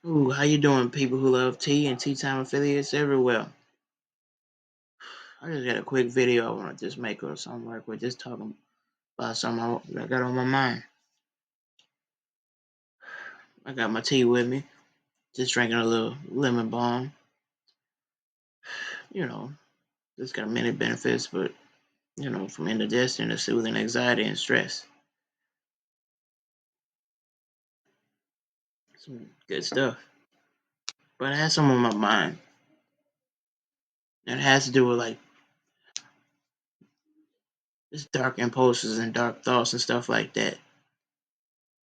Ooh, how you doing, people who love tea and tea time affiliates everywhere? I just got a quick video I want to just make or something like we're just talking about something I got on my mind. I got my tea with me, just drinking a little lemon balm. You know, it's got many benefits, but from indigestion to soothing anxiety and stress. Some good stuff. But I had some on my mind. And it has to do with like just dark impulses and dark thoughts and stuff like that.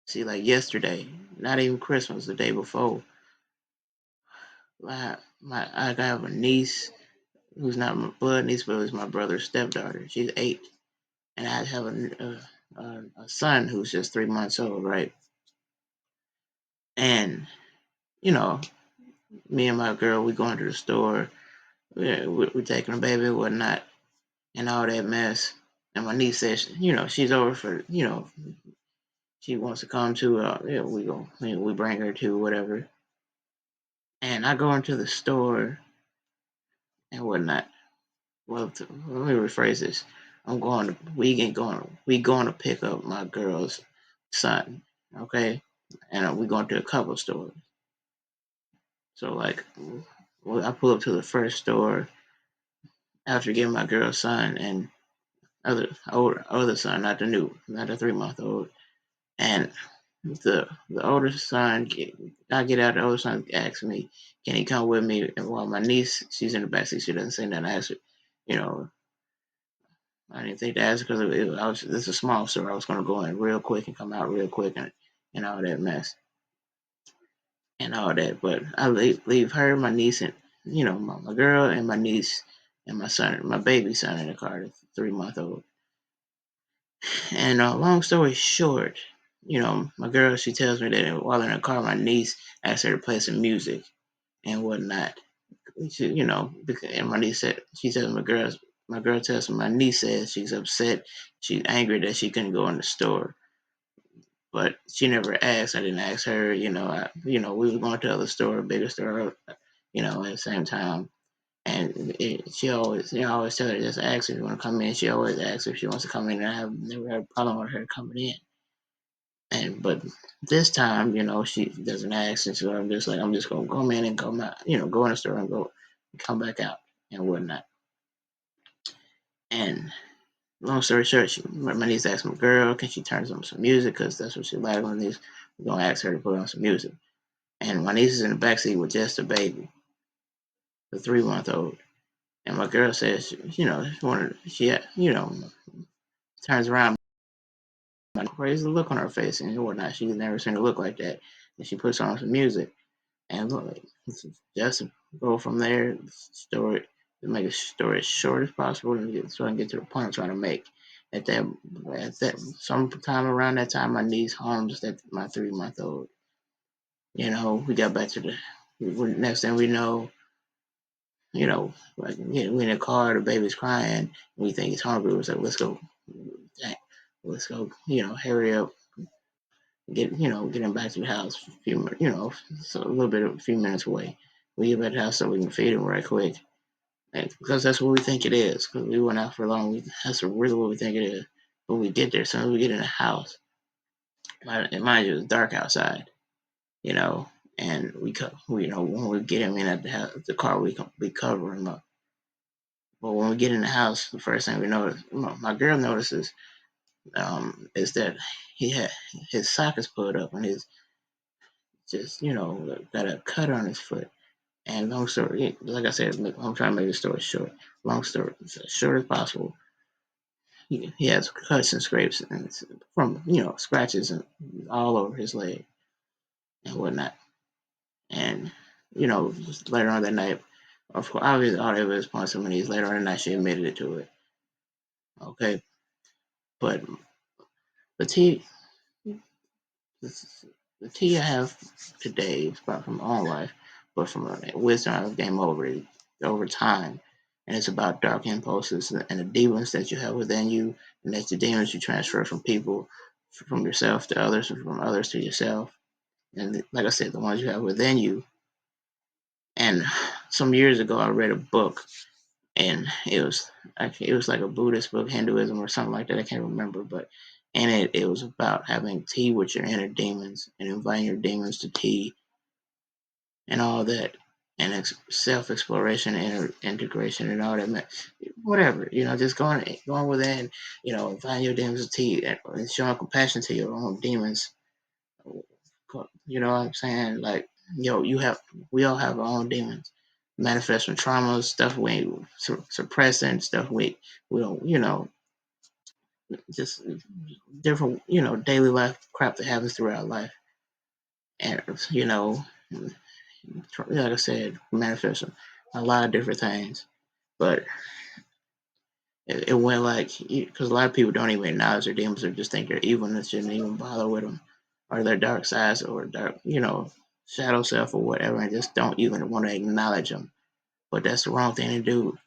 See, like yesterday, not even Christmas, the day before, I have a niece who's not my blood niece, but is my brother's stepdaughter. She's 8, and I have a son who's just 3 months old, right? And you know, me and my girl, we going to the store, we taking a baby and whatnot, and all that mess. And my niece says, she's over for, she wants to come to, we go, we bring her to whatever. And I go into the store and whatnot. Well, let me rephrase this. We going to pick up my girl's son, okay? And we going to a couple stores. So like, I pull up to the first store after getting my girl's son and other son, not the 3 month old, and the older son, I get out. The older son asks me, "Can he come with me?" And while my niece, she's in the backseat, she doesn't say nothing. I ask her, you know, I didn't think to ask because this is a small store. I was going to go in real quick and come out real quick and all that mess and all that. But I leave her, my niece, and my girl and my niece and my son, my baby son in the car, the 3 month old. And long story short, my girl, she tells me that while in the car, my niece asked her to play some music and whatnot. And my niece said, she says my girl tells me my niece says she's upset, she's angry that she couldn't go in the store, but she never asked. I didn't ask her. We were going to other store, bigger store, at the same time. And she always, I always tell her just ask if you want to come in. She always asks if she wants to come in, and I have never had a problem with her coming in. But this time, she doesn't ask, and so I'm just gonna come in and come out, go in the store and go, come back out and whatnot. And long story short, my niece asked my girl, can she turn on some music? Because that's what she likes. My niece, we're going to ask her to put on some music. And my niece is in the backseat with just a baby, the 3 month old. And my girl says, turns around, crazy look on her face and whatnot. She's never seen a look like that. And she puts on some music. And look, just go from there, story, to make a story as short as possible, and so I can get to the point I'm trying to make. At that sometime around that time, my niece harms that my 3 month old. We got back to next thing we know, like we in the car, the baby's crying, and we think he's hungry. We're like, let's go, hurry up, get him back to the house. A few, so a few minutes away. We get back to the house so we can feed him right quick. And because that's what we think it is. Because we went out for long, that's really what we think it is. When we get there, as soon as we get in the house, and mind you, it's dark outside, you know, and when we get him in at the car, we cover him up. But when we get in the house, the first thing we notice, my girl notices, is that he had his sock is pulled up and his just got a cut on his foot. And long story, like I said, I'm trying to make the story short. Long story, as short as possible. He has cuts and scrapes and from scratches and all over his leg and whatnot. And just later on that night, of course, obviously all of it is upon some of these. Later on that night, she admitted it to it. Okay, but the tea, the tea I have today is not from my own life, but from a wisdom I've gained over time. And it's about dark impulses and the demons that you have within you, and that's the demons you transfer from people, from yourself to others, and from others to yourself. and like I said, the ones you have within you. And some years ago, I read a book, and it was like a Buddhist book, Hinduism or something like that. I can't remember, but in it was about having tea with your inner demons and inviting your demons to tea and all that, and self exploration, integration, and all that. Whatever, just going within, inviting your demons to tea and showing compassion to your own demons. You know what I'm saying? Like, we all have our own demons, manifest from traumas, stuff we suppressing, stuff we don't, just different, daily life crap that happens throughout life, and like I said, manifesting a lot of different things, but it went like, because a lot of people don't even acknowledge their demons or just think they're evil and shouldn't even bother with them, or their dark sides or dark, shadow self or whatever, and just don't even want to acknowledge them. But that's the wrong thing to do,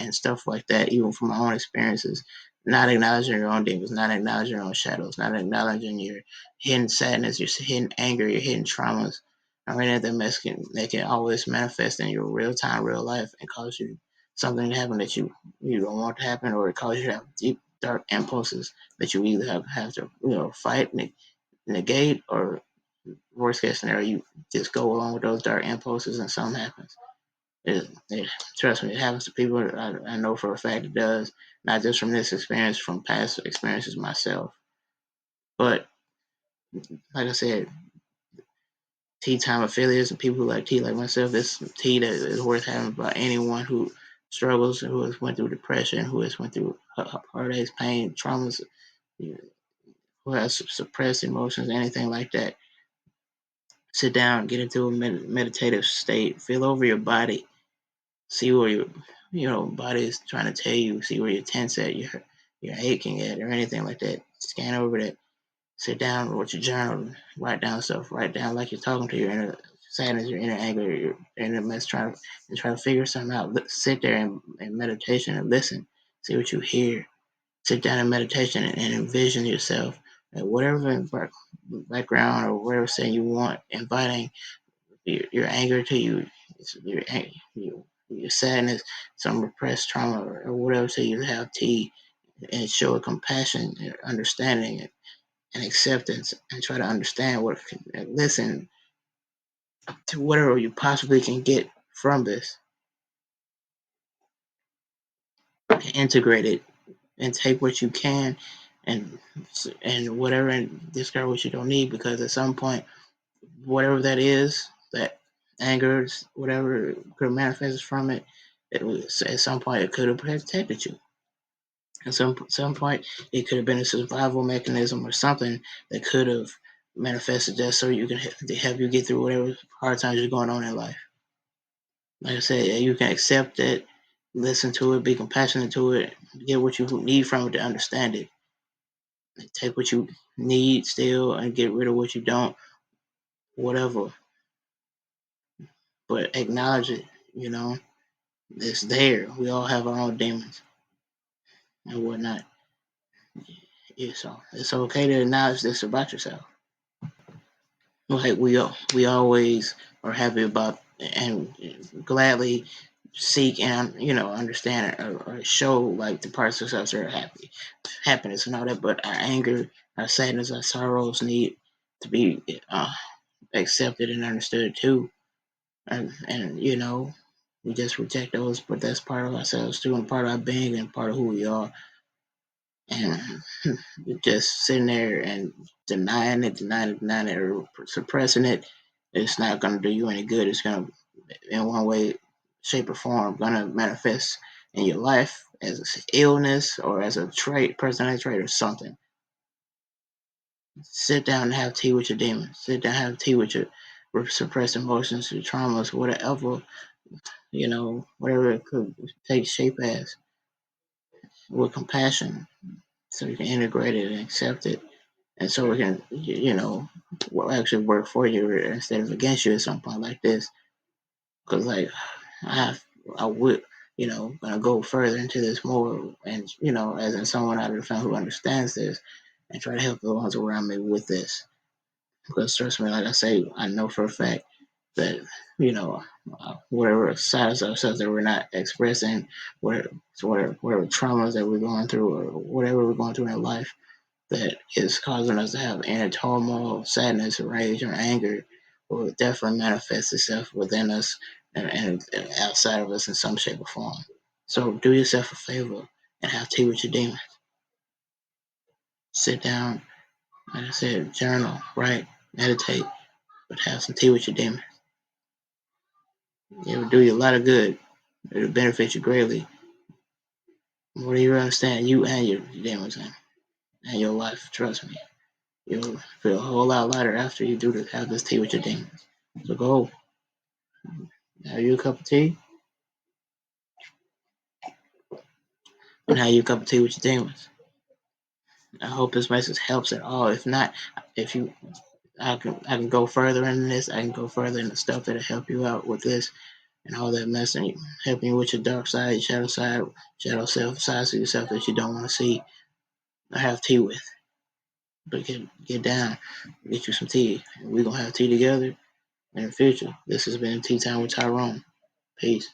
and stuff like that. Even from my own experiences, not acknowledging your own demons, not acknowledging your own shadows, not acknowledging your hidden sadness, your hidden anger, your hidden traumas, or any of them that can always manifest in your real time, real life, and cause you something to happen that you don't want to happen, or it cause you to have deep dark impulses that you either have to fight, negate, or worst case scenario, you just go along with those dark impulses and something happens. Trust me, it happens to people. I know for a fact it does, not just from this experience, from past experiences myself. But like I said, tea time affiliates and people who like tea like myself, this tea that is worth having by anyone who struggles and who has went through depression, who has went through heartaches, pain, traumas, who has suppressed emotions, anything like that. Sit down, get into a meditative state, feel over your body, see where your body is trying to tell you, see where you're tense at, you're aching at, or anything like that. Scan over that. Sit down with your journal, write down stuff, write down like you're talking to your inner sadness, your inner anger, your inner mess, try to figure something out. Sit there in meditation and listen, see what you hear. Sit down in meditation and envision yourself at whatever background or whatever setting you want, inviting your anger to you, your your sadness, some repressed trauma or whatever, so you have tea and show a compassion, understanding, and acceptance, and try to understand and listen to whatever you possibly can get from this, integrate it, and take what you can, and whatever, and discard what you don't need, because at some point, whatever that is, that anger, whatever could manifest from it, at some point it could have protected you. At some point, it could have been a survival mechanism or something that could have manifested just so you can help you get through whatever hard times you're going on in life. Like I said, you can accept it, listen to it, be compassionate to it, get what you need from it to understand it. Take what you need still and get rid of what you don't, whatever. But acknowledge it, it's there. We all have our own demons and whatnot. Yeah, so it's okay to acknowledge this about yourself. Like we always are happy about and gladly seek and understand or show like the parts of ourselves that are happiness and all that. But our anger, our sadness, our sorrows need to be accepted and understood too. And we just reject those, but that's part of ourselves too, and part of our being, and part of who we are. And just sitting there and denying it, or suppressing it, it's not going to do you any good. It's going to, in one way, shape, or form, going to manifest in your life as an illness or as a trait, personality trait, or something. Sit down and have tea with your demons. Sit down and have tea with your suppressed emotions, your traumas, whatever, whatever it could take shape as, with compassion, so you can integrate it and accept it, and so we can, actually work for you instead of against you at some point like this. Because like I would, gonna go further into this more, and as in someone out of the family who understands this, and try to help the ones around me with this. Because trust me, like I say, I know for a fact that you know whatever sides of ourselves that we're not expressing, whatever traumas that we're going through, or whatever we're going through in life that is causing us to have inner turmoil, sadness, rage, or anger, will definitely manifest itself within us and outside of us in some shape or form. So do yourself a favor and have tea with your demons. Sit down, like I said, journal, write, meditate, but have some tea with your demons. It will do you a lot of good. It'll benefit you greatly. What do you understand? You and your demons and your life. Trust me. You'll feel a whole lot lighter after you do this, have this tea with your demons. So go have you a cup of tea and have you a cup of tea with your demons. I hope this message helps at all. If not, if you I can go further in this. I can go further in the stuff that'll help you out with this and all that mess and helping you with your dark side, shadow self, sides of yourself that you don't want to see or have tea with. But get down, get you some tea. We're gonna have tea together in the future. This has been Tea Time with Tyrone. Peace.